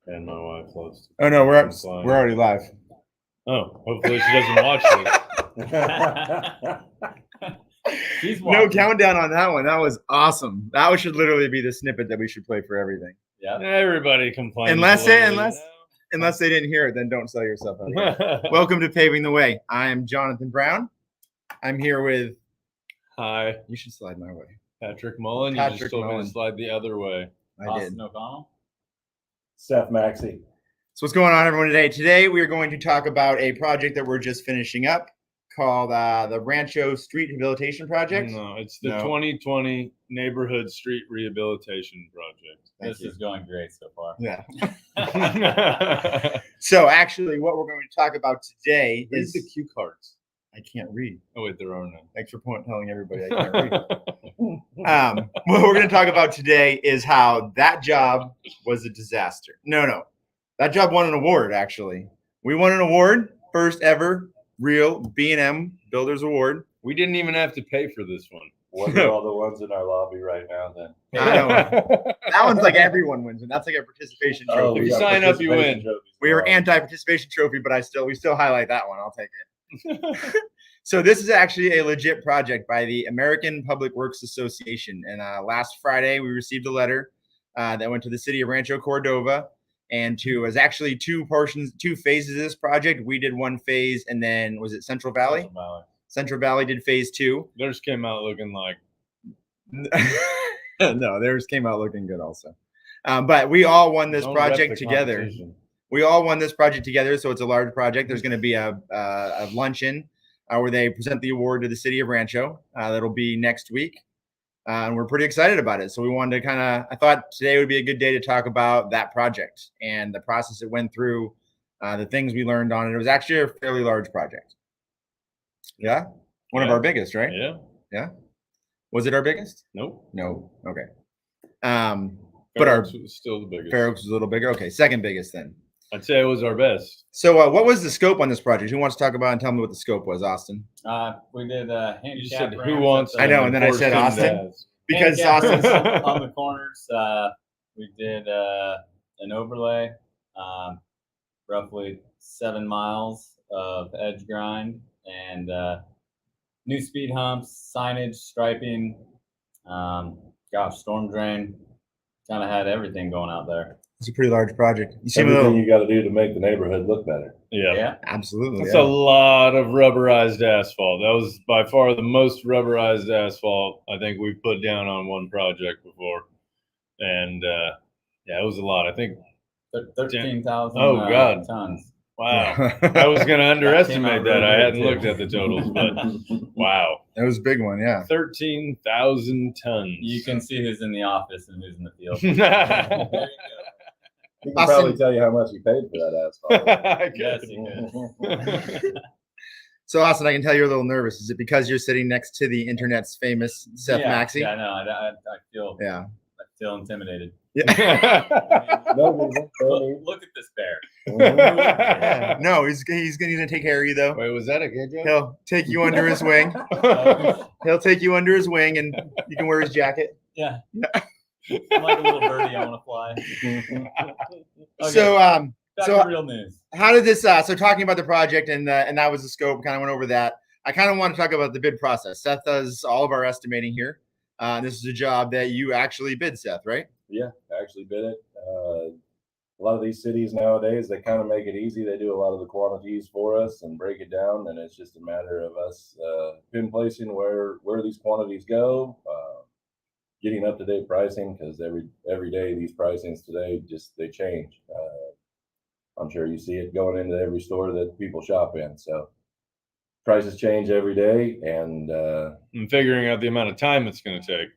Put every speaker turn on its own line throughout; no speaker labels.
And my wife loves.
Oh no, we're already live.
Oh, hopefully she doesn't watch this.
No countdown on that one. That was awesome. That should literally be the snippet that we should play for everything.
Yeah. Everybody complains.
Unless they didn't hear it, then don't sell yourself out. Welcome to Paving the Way. I am Jonathan Brown. I'm here with.
Hi.
You should slide my way.
Patrick Mullen. You just told me to slide the other way.
I did.
O'Connell.
Seth Maxey.
So what's going on, everyone, today? Today we are going to talk about a project that we're just finishing up called the Rancho Street Rehabilitation Project.
No, it's the 2020 Neighborhood Street Rehabilitation Project.
This is going great so far.
Yeah. So actually what we're going to talk about today is
the cue cards.
I can't read.
Oh wait, there are none.
Thanks for telling everybody I can't read. What we're going to talk about today is how that job was a disaster. No. That job won an award, actually. We won an award, first ever real B&M Builders award.
We didn't even have to pay for this one.
What are all the ones in our lobby right now then?
I know. That one's like everyone wins, and that's like a participation trophy.
If you sign up, you win.
We were anti-participation trophy, but we still highlight that one. I'll take it. So this is actually a legit project by the American Public Works Association. And last Friday, we received a letter that went to the city of Rancho Cordova. And was actually two phases of this project. We did one phase, and then was it Central Valley? Central Valley did phase 2.
Theirs came out looking like.
No, theirs came out looking good also. But we all won this project together. We all won this project together, so it's a large project. There's going to be a luncheon where they present the award to the city of Rancho. That'll be next week. And we're pretty excited about it. So we wanted to I thought today would be a good day to talk about that project and the process it went through, the things we learned on it. It was actually a fairly large project. Yeah? One of our biggest, right?
Yeah.
Yeah? Was it our biggest?
Nope.
No. Okay.
But ours was still the biggest.
Fair Oaks was a little bigger. Okay, second biggest then.
I'd say it was our best.
So what was the scope on this project? Who wants to talk about and tell me what the scope was, Austin?
We did
you said who wants
I know, and then I said Austin. Because Austin's
on the corners. We did an overlay, roughly 7 miles of edge grind, and new speed humps, signage, striping, storm drain. Kind of had everything going out there.
It's a pretty large project.
Everything you got to do to make the neighborhood look better.
Yeah,
absolutely.
That's a lot of rubberized asphalt. That was by far the most rubberized asphalt I think we've put down on one project before. And it was a lot. I think
13,000 tons.
Wow. I was going to underestimate that. I hadn't looked at the totals, but wow.
It was a big one, yeah.
13,000 tons.
You can see who's in the office and who's in the field.
There you go. He can probably tell you how much he paid for that asphalt.
Yes, he did.
So, Austin, I can tell you're a little nervous. Is it because you're sitting next to the internet's famous Seth Maxey?
Yeah, no, I feel intimidated.
Yeah.
Look at this bear.
No, he's gonna take care of you though.
Wait, was that a good joke?
He'll take you under his wing. He'll take you under his wing, and you can wear his jacket.
Yeah. I'm like a little birdie. I want to fly. Okay.
So,
back to real news.
How did this? So, talking about the project and that was the scope. Kind of went over that. I kind of want to talk about the bid process. Seth does all of our estimating here. This is a job that you actually bid, Seth, right?
Yeah, I actually bid it. A lot of these cities nowadays, they kind of make it easy. They do a lot of the quantities for us and break it down, and it's just a matter of us pinpointing where these quantities go, getting up-to-date pricing, because every day these pricings today they change. I'm sure you see it going into every store that people shop in. So prices change every day, and
figuring out the amount of time it's going to take.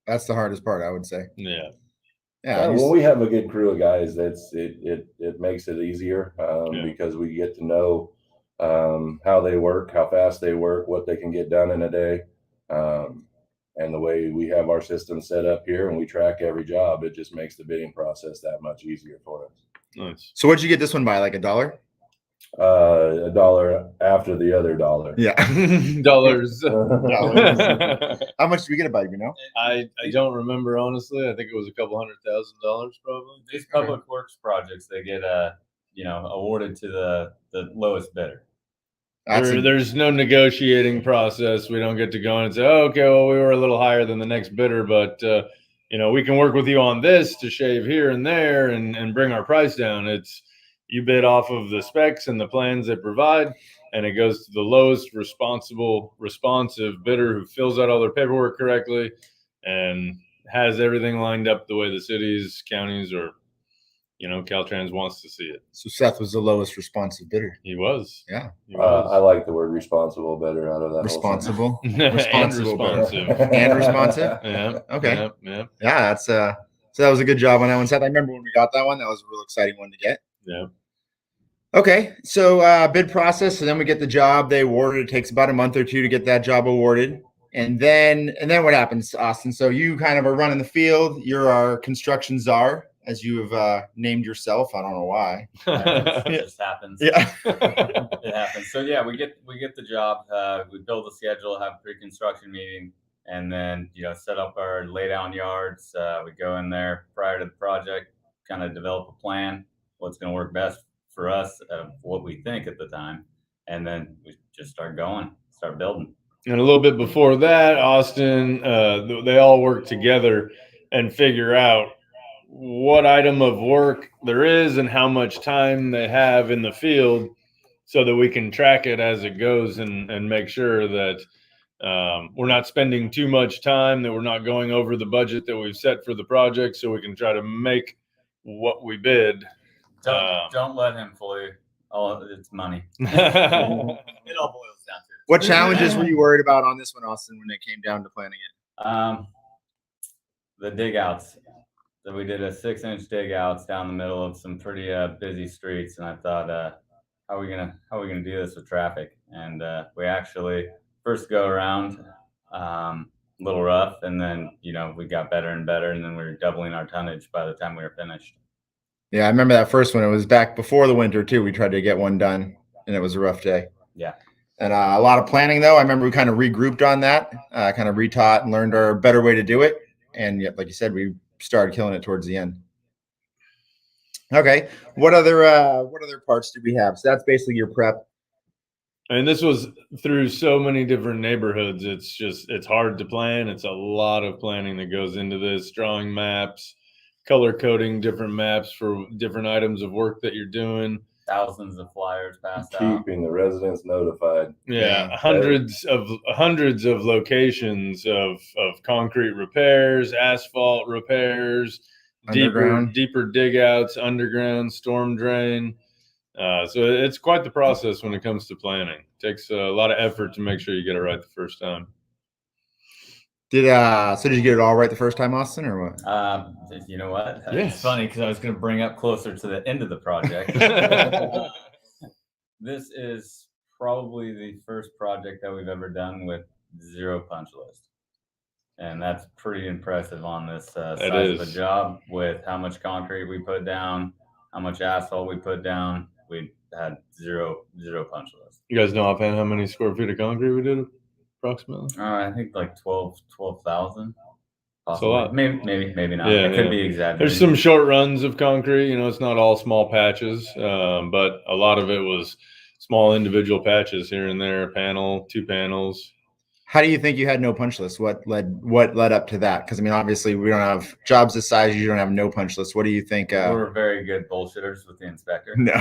That's the hardest part, I would say.
Yeah.
Yeah.
When we have a good crew of guys, it makes it easier because we get to know how they work, how fast they work, what they can get done in a day. And the way we have our system set up here and we track every job, it just makes the bidding process that much easier for us.
Nice.
So what'd you get this one by? Like $1?
$1 after the other dollar.
Yeah.
Dollars.
How much did we get about, you know?
I don't remember, honestly. I think it was a couple $100,000 probably.
These public works projects, they get awarded to the lowest bidder.
There's no negotiating process. We don't get to go in and say, oh, okay, well, we were a little higher than the next bidder, but we can work with you on this to shave here and there and bring our price down. It's you bid off of the specs and the plans they provide, and it goes to the lowest responsive bidder who fills out all their paperwork correctly and has everything lined up the way the cities, counties, or Caltrans wants to see it.
So Seth was the lowest responsive bidder.
He was.
Yeah.
He was.
I like the word responsible better out of that.
Responsible.
Responsible.
Responsive. And responsive.
Yeah.
Okay.
Yeah.
Yeah, that's so that was a good job on that one, Seth. I remember when we got that one. That was a real exciting one to get.
Yeah.
Okay. So bid process, and then we get the job. They award it. It takes about a month or two to get that job awarded. And then what happens, Austin? So you kind of are running the field. You're our construction czar, as you have named yourself. I don't know why.
It just happens.
Yeah.
It happens. So yeah, we get the job. We build a schedule, have a pre-construction meeting, and then set up our lay down yards. We go in there prior to the project, kind of develop a plan, what's going to work best for us, what we think at the time, and then we just start building.
And a little bit before that, Austin, they all work together and figure out what item of work there is and how much time they have in the field so that we can track it as it goes and make sure that we're not spending too much time, that we're not going over the budget that we've set for the project, so we can try to make what we bid.
Don't let him fool you. Oh, it's money. It all boils down to it.
What challenges were you worried about on this one, Austin, when it came down to planning it?
The dig outs. So we did a 6-inch dig outs down the middle of some pretty busy streets, and I thought, how are we gonna do this with traffic? And we actually first go around a little rough, and then we got better and better, and then we were doubling our tonnage by the time we were finished.
Yeah, I remember that first one. It was back before the winter too. We tried to get one done, and it was a rough day.
Yeah.
And a lot of planning, though. I remember we kind of regrouped on that, kind of retaught and learned our better way to do it. And yet, like you said, we started killing it towards the end. Okay, what other parts did we have? So that's basically your prep.
And this was through so many different neighborhoods. It's hard to plan. It's a lot of planning that goes into this, drawing maps, color coding different maps for different items of work that you're doing.
Thousands of flyers passed out.
Keeping the residents notified.
Yeah, hundreds of locations of concrete repairs, asphalt repairs, deeper dig outs, underground, storm drain. So it's quite the process when it comes to planning. It takes a lot of effort to make sure you get it right the first time.
Did you get it all right the first time, Austin, or what?
You know what?
Yes.
It's funny because I was going to bring up closer to the end of the project. This is probably the first project that we've ever done with 0 punch list. And that's pretty impressive on this size of a job, with how much concrete we put down, how much asphalt we put down. We had zero punch list.
You guys know offhand how many square feet of concrete we did approximately?
I think like 12,000.
That's a lot.
Maybe not.
Yeah,
it could be exaggerated.
There's some short runs of concrete. It's not all small patches, but a lot of it was small individual patches here and there, panel, 2 panels.
How do you think you had no punch list? What led up to that? Because obviously we don't have jobs this size. You don't have no punch list. What do you think?
We're very good bullshitters with the inspector.
No.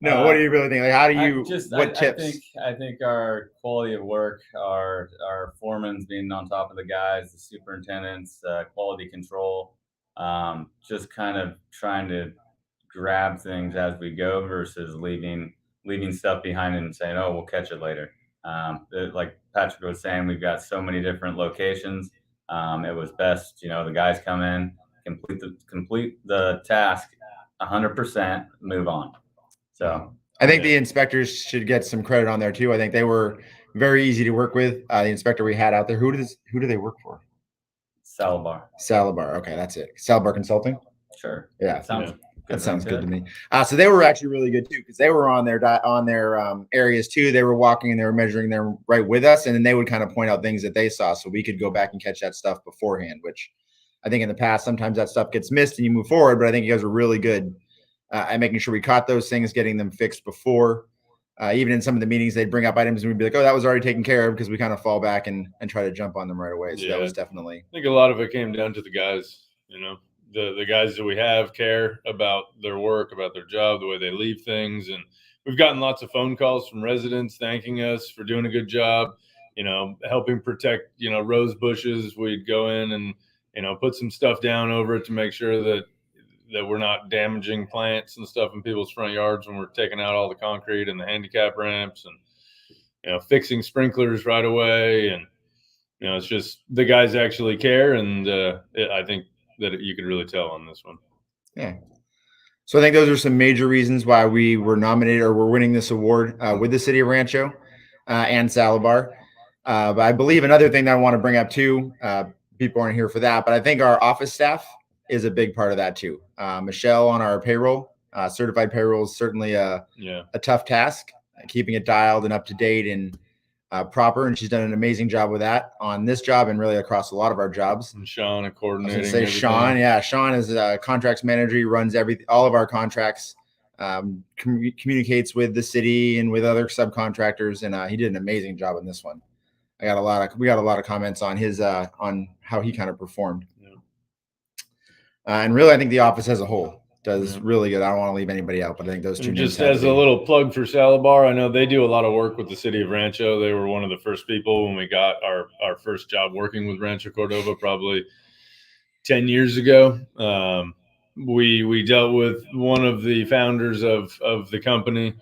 No. What do you really think? Like, how do you? What tips?
I think our quality of work, our foremans being on top of the guys, the superintendents, quality control, just kind of trying to grab things as we go versus leaving stuff behind and saying, oh, we'll catch it later. Like Patrick was saying, we've got so many different locations. It was best, the guys come in, complete the task 100%, move on. So
I think the inspectors should get some credit on there too. I think they were very easy to work with. The inspector we had out there, who do they work for?
Salabar.
Okay, that's it. Salabar Consulting.
Sure.
Yeah. That sounds good to me. So they were actually really good too, because they were on their areas too. They were walking and they were measuring them right with us, and then they would kind of point out things that they saw, so we could go back and catch that stuff beforehand. Which I think in the past sometimes that stuff gets missed and you move forward, but I think you guys were really good at making sure we caught those things, getting them fixed before. Even in some of the meetings, they'd bring up items and we'd be like, "Oh, that was already taken care of," because we kind of fall back and try to jump on them right away. So that was definitely.
I think a lot of it came down to the guys. You know, the guys that we have care about their work, about their job, the way they leave things, and we've gotten lots of phone calls from residents thanking us for doing a good job. You know, helping protect rose bushes. We'd go in and put some stuff down over it to make sure that we're not damaging plants and stuff in people's front yards when we're taking out all the concrete and the handicap ramps, and fixing sprinklers right away. And it's just the guys actually care, and I think that you could really tell on this one.
Yeah. So I think those are some major reasons why we were nominated or we're winning this award with the city of Rancho and Salabar. But I believe another thing that I want to bring up too, people aren't here for that, but I think our office staff is a big part of that too. Michelle on our payroll, certified payroll is certainly a tough task, keeping it dialed and up to date and proper. And she's done an amazing job with that on this job and really across a lot of our jobs.
And Sean coordinating.
I was gonna say Sean. Sean is a contracts manager. He runs all of our contracts, communicates with the city and with other subcontractors. And he did an amazing job on this one. We got a lot of comments on his, on how he kind of performed. And really, I think the office as a whole does really good. I don't want to leave anybody out, but I think those two.
Just as a little plug for Salabar, I know they do a lot of work with the city of Rancho. They were one of the first people when we got our first job working with Rancho Cordova, probably 10 years ago. We dealt with one of the founders of the company,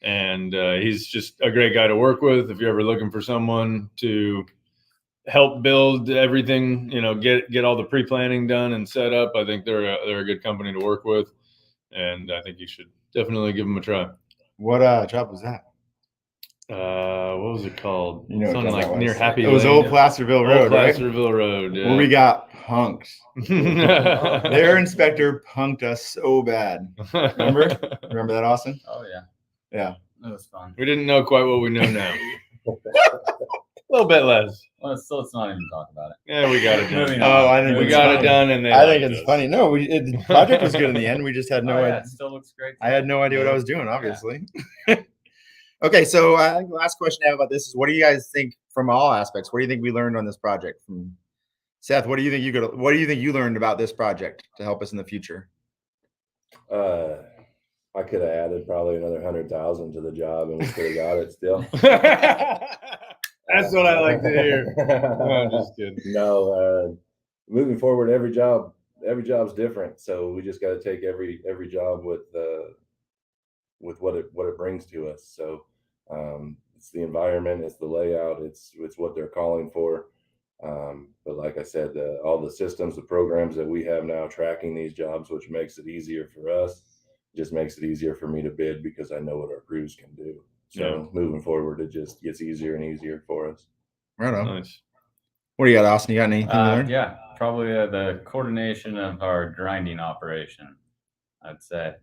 and he's just a great guy to work with. If you're ever looking for someone to help build everything, get all the pre-planning done and set up, I think they're a good company to work with, and I think you should definitely give them a try.
What job was that?
What was it called?
Something
like near Happy
It was
Lane.
Old Placerville Road, right?
Placerville Road, yeah.
Where we got punked. Their inspector punked us so bad. Remember that, Austin?
Oh yeah.
Yeah.
That was fun.
We didn't know quite what we know now. A little bit less.
Well, so let's not even talk about it.
Yeah, we got it done.
I think
we got it done, and
I think it's funny. No, the project was good in the end. We just had no idea.
It still looks great.
I had no idea what I was doing, obviously. Yeah. Okay, so I think the last question I have about this is, what do you guys think from all aspects? What do you think we learned on this project? From Seth, what do you think you learned about this project to help us in the future?
I could have added probably another 100,000 to the job, and we could have got it still.
That's what I like to hear. No, I'm just kidding.
No, moving forward, every job's different, so we just got to take every job with what it brings to us. So it's the environment, it's the layout, it's what they're calling for. But like I said, all the systems, the programs that we have now tracking these jobs, which makes it easier for us, just makes it easier for me to bid because I know what our crews can do. So moving forward, it just gets easier and easier for us.
Right on.
Nice.
What do you got, Austin? You got anything to learn?
Yeah, probably the coordination of our grinding operation. I'd say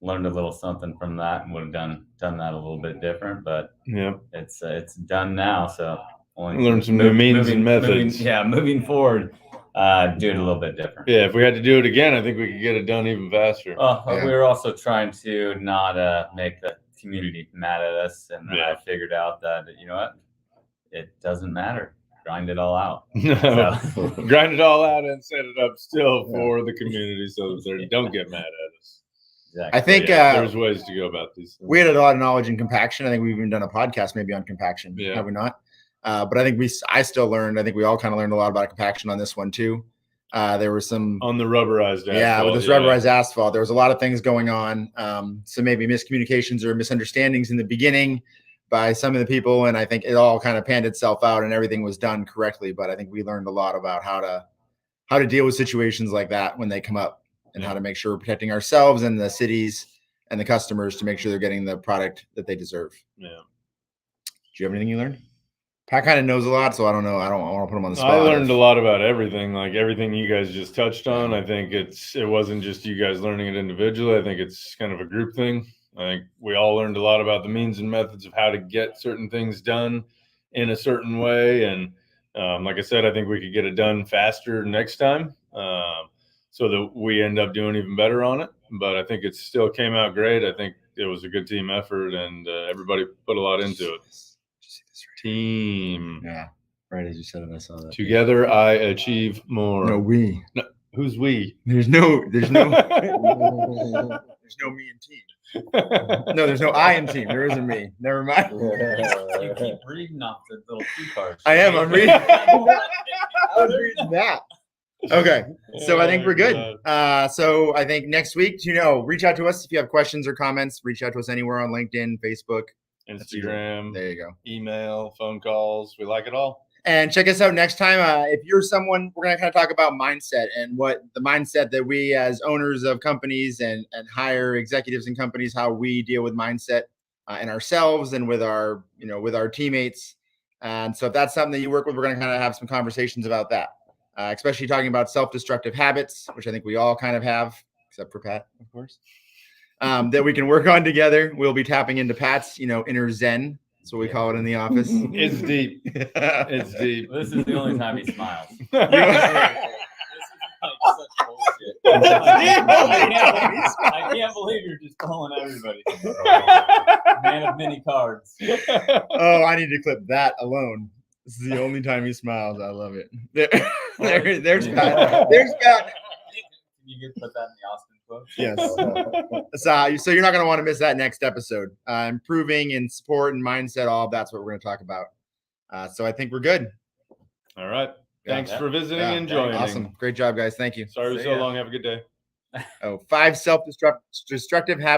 learned a little something from that, and would have done that a little bit different, but it's done now. So
learn some new means and methods.
Moving forward, do it a little bit different.
Yeah, if we had to do it again, I think we could get it done even faster.
We were also trying to not make the community mad at us, and then I figured out that it doesn't matter. Grind it all out.
Grind it all out and set it up still for the community so that they don't get mad at us.
Exactly.
I think
there's ways to go about these things.
We had a lot of knowledge in compaction. I think we've even done a podcast maybe on compaction. Have we not? But I think I still learned. I think we all kind of learned a lot about compaction on this one too. There was some
on the rubberized asphalt.
With this rubberized asphalt, there was a lot of things going on. So maybe miscommunications or misunderstandings in the beginning by some of the people, and I think it all kind of panned itself out and everything was done correctly. But I think we learned a lot about how to deal with situations like that when they come up, and how to make sure we're protecting ourselves and the cities and the customers to make sure they're getting the product that they deserve. Yeah. Do you have anything you learned? Pat kind of knows a lot, so I don't know. I don't want to put him on the spot.
I learned a lot about everything, like everything you guys just touched on. I think it wasn't just you guys learning it individually. I think it's kind of a group thing. I think we all learned a lot about the means and methods of how to get certain things done in a certain way. And like I said, I think we could get it done faster next time, so that we end up doing even better on it. But I think it still came out great. I think it was a good team effort, and everybody put a lot into it. Team.
Yeah, right as you said it, I saw that.
Together, I achieve more.
No, we.
No, who's we?
There's no there's no me in team. No, there's no I in team. There isn't me. Never mind.
You keep reading off the little cue cards.
I am. I'm reading. I was reading that. Okay, so I think we're good. So I think next week, reach out to us if you have questions or comments. Reach out to us anywhere on LinkedIn, Facebook,
Instagram.
There you go.
Email, phone calls. We like it all.
And check us out next time. If you're someone, we're going to kind of talk about mindset and what the mindset that we as owners of companies and higher executives in companies, how we deal with mindset in ourselves and with our, with our teammates. And so if that's something that you work with, we're going to kind of have some conversations about that, especially talking about self-destructive habits, which I think we all kind of have, except for Pat, of course, that we can work on together. We'll be tapping into Pat's, inner Zen. That's what we call it in the office.
It's deep. It's deep.
This is the only time he smiles. I can't believe you're just calling everybody. Man of many cards.
Oh, I need to clip that alone. This is the only time he smiles. I love it. There's Pat. There's Pat.
You can put that in the Austin quote.
Yes. So you're not going to want to miss that next episode. Improving and support and mindset, all of that's what we're going to talk about. So I think we're good.
All right. Thanks for visiting and joining.
Awesome. Great job, guys. Thank you.
Sorry it was so long. Have a good day.
5 self-destructive habits.